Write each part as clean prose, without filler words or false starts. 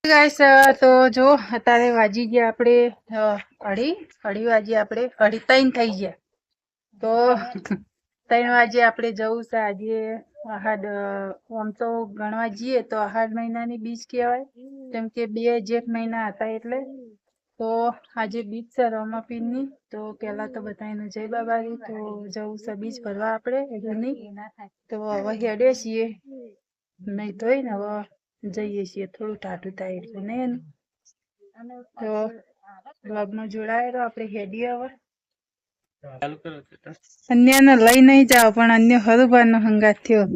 guys તો જો અત્યારે વાજી ગયા આપણે અઢી વાગે આપણે 2:30 થઈ ગયા તો 3 વાગે આપણે જવું છે આજે આહાડ આમ તો ગણવા જઈએ તો આહાડ મહિનાની બીજ કહેવાય કેમ કે 2 જેઠ મહિના હતા એટલે તો આજે બીજ છે રમાપીરની તો પેલા તો બધાને જય બાબારી તો જવું છે બીજ ભરવા આપણે ઘરની તો હવે હેડે છીએ નહીં તોય ને હવે જઈએ છીએ થોડું ટાઢું થાય એટલે નહીં તો બ્લોગમાં જોડાયેલો આપણે હેડીએ હવે અન્યને લઈ નહીં જાવ પણ અન્ય હરુબાર નો હંગાત થયો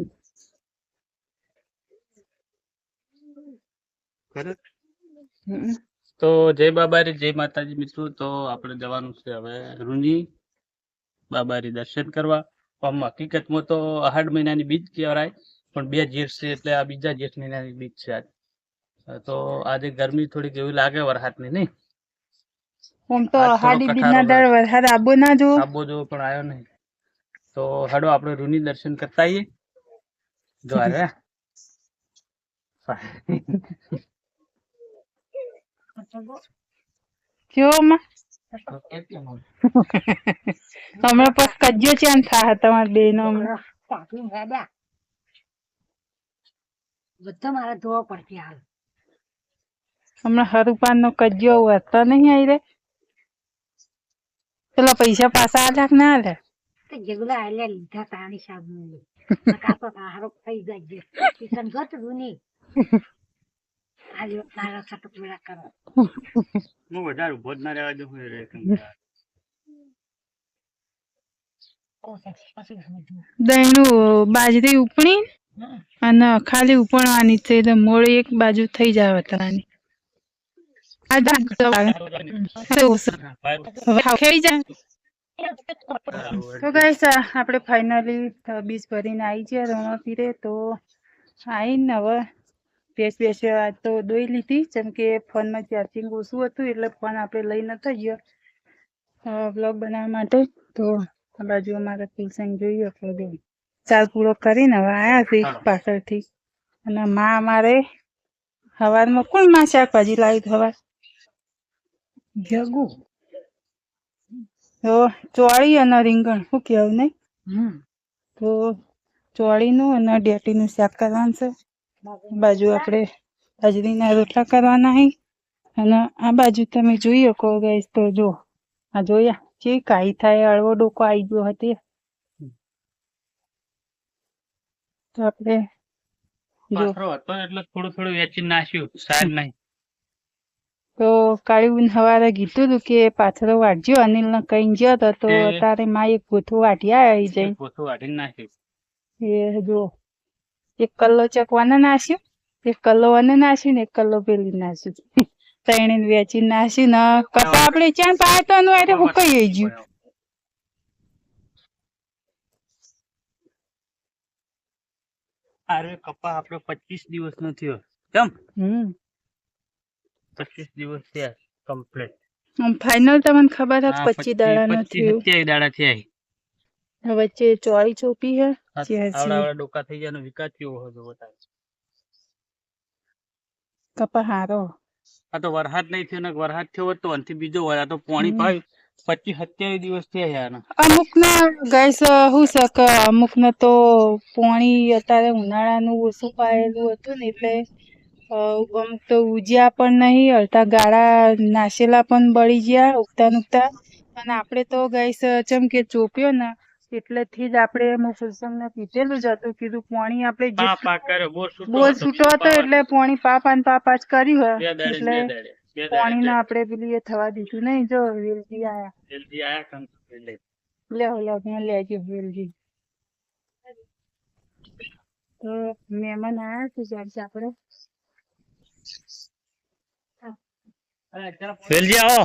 તો જય બાબારી જય માતાજી મિત્રો તો આપણે જવાનું છે હવે રૂની બાબારી દર્શન કરવા આમ હકીકતમાં તો આહાડ મહિનાની બીજ કહેવાય પણ 2 જેઠ છે એટલે આ બીજા જેઠ મહિનાની બીજ છે આજ તો આજે ગરમી થોડીક એવી લાગે વરસાદની નહીં આમ તો હાડી બીજના દર વરસાદ આબો ના જો આબો જો પણ આવ્યો નહીં તો હાડો આપણે રૂની દર્શન કરતા આવીએ જો અરે કેવો માં હમણાં પછી કજ્જો ચાન થા તમારા બે નો બધા મારા ધોવા પડતી હાલ હમણાં હરુપાન નો કજ્જો વધતો નહીં આવી રે પેલા પૈસા પાછા આલ્યા કે ના આલ્યા તો જગલા આલ્યા લીધા તાણી સાબુ કાપો હારો થઈ જાય કિશન ગત રૂની આજે તારા સટક મેળા કરો હું વધારે ઉભો જ ના રહેવા દઉં દહીણું બાજરી ઉપણી અને ખાલી ઉપણવાની છે એટલે મોડ એક બાજુ થઈ જાય વતરાની તો ગાઈસ આપણે ફાઇનલી બીજ ભરીને આવી ગયા રમાપીરે તો આવીને હવે બેસ આજ તો દોઈ લીધી જેમ કે ફોનમાં ચાર્જિંગ ઓછું હતું એટલે ફોન આપણે લઈ નતો ગયો બ્લોગ બનાવવા માટે તો આ બાજુ અમારા તુલસંગ જોઈએ આપણે ચાલ પૂરો કરીને હવે આવ્યા છે પાછળથી અને માં અમારે સવારમાં કોણ માં શાકભાજી લાવી સવાર જગુ તો ચોળી અને રીંગણ શું કેવું નહીં તો ચોળીનું અને ડેટીનું શાક કરવાનું છે બાજુ આપણે બાજરીના રોટલા કરવાના હે અને આ બાજુ તમે જોઈ શકો ગાઈસ તો જો આ જોયા કે કાઈ થાય અળવો ડોકો આવી ગયો હતી તો આપણે પાથરો હતો એટલે થોડું થોડું વેચી નાખ્યું સાહેબ નહીં તો કાળીબુન સવારે કીધું હતું કે પાથરો વાટજો અનિલ ને કઈ ગયો હતો તો તારે માં એક ગોથું વાટ્યા આવી જાય ગોથું વાટીને નાખ્યું એ જો 1 કિલો ચકવાના નાખ્યું 1 કિલો અને નાખ્યું ને 1 કિલો પેલી નાખ્યું ત્રણે વેચી નાખ્યું ને કપા આપણે ચાન પાટવાનું એટલે હુકાઈ ગયું અરે કપા આપણો 25 દિવસ નો થયો કેમ 25 દિવસ થયા કમ્પ્લીટ ફાઇનલ તમને ખબર છે 25 દાડાનો થયો 27 દાડા થયા વચ્ચે ચોળી ચોપી હે આવડા ડોકા થઈ ગયા વિકાસ કેવો હતો બતાવ કપા હારો આ તો વરસાદ નહીં થયો ને વરસાદ થયો તો અંથી બીજો હોય આ તો પાણી પાયું 25-27 દિવસ થયા યાર અમુક ના ગાઈસ હું શક અમુક ને તો પાણી અત્યારે ઉનાળાનું ઓછું પાયેલું હતું ને એટલે અમુક તો ઉજ્યા પણ નહીં અડધા ગાળા નાસેલા પણ બળી ગયા ઉગતા અને આપણે તો ગાઈસ જેમ કે ચોપ્યો ને એટલેથી જ આપણે મુસલસમને પીધેલું જ હતું કીધું પાણી આપણે બોર છૂટો હતો એટલે પાણી પાપા જ કર્યું હોય એટલે પાણી ને આપણે પેલી એ થવા દીધું નહીં જો વેલજી આયા લેજો વેલજી તો મહેમાન આયા છે જ્યારે આપણે વેલજી આવો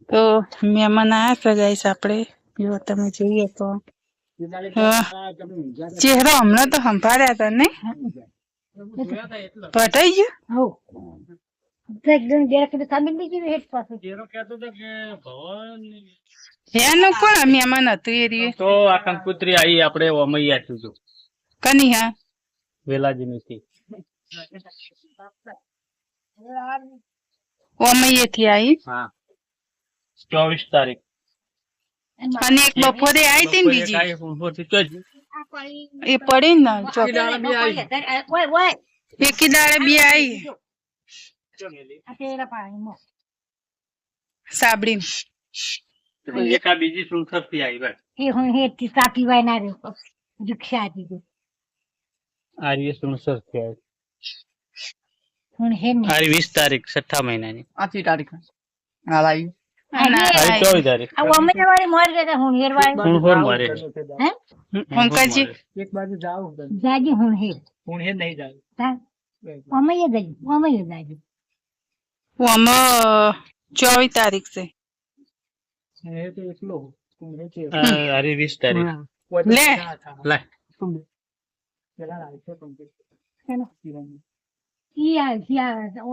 તો મહેમાન આયા છે ગાઈસ આપણે જો તમે જોઈએ તો ચહેરો હમણાં તો સંભાળ્યા હતા ને પટાઈ ગયો એકદમ ગેર કે સાબિત થઈ ગયું હેડ પાસે ચહેરો કહેતો હતો કે ભવન હેનું કોણ મહેમાન હતું એ રહ્યું તો આ કંકુત્રી આવી આપણે ઓમૈયા છું કની હા વેલાજી નથી ઓમૈયે થી આવી હા 24 તારીખ અને એક બપોરે આવી હતી ને બીજી એ પડી ને ચોક એકી દાડે બી આવી સાબડી એક આ બીજી સુનસર થી આવી ભાઈ એ હું હેઠથી ચા પીવાય ના રહ્યો રિક્ષા હતી આ રીએ સુનસર થી આવી હું હે ને આ 20 તારીખ 6થા મહિનાની આથી તારીખ હાલ આવી આ 24 તારીખ આ અમદાવાદ વાળી મોર ગયા હું હેરવાળી હું હોર મારે હે અંકલજી એક બાજુ જાવ જાજી હું હે હું હે નહીં જાવ અમૈયા જાજી वो हम 24 तारीख से એ તો એકલો હું હે છે અરે 20 તારીખ ले લે પેલા લાગે છે પણ ઈ આ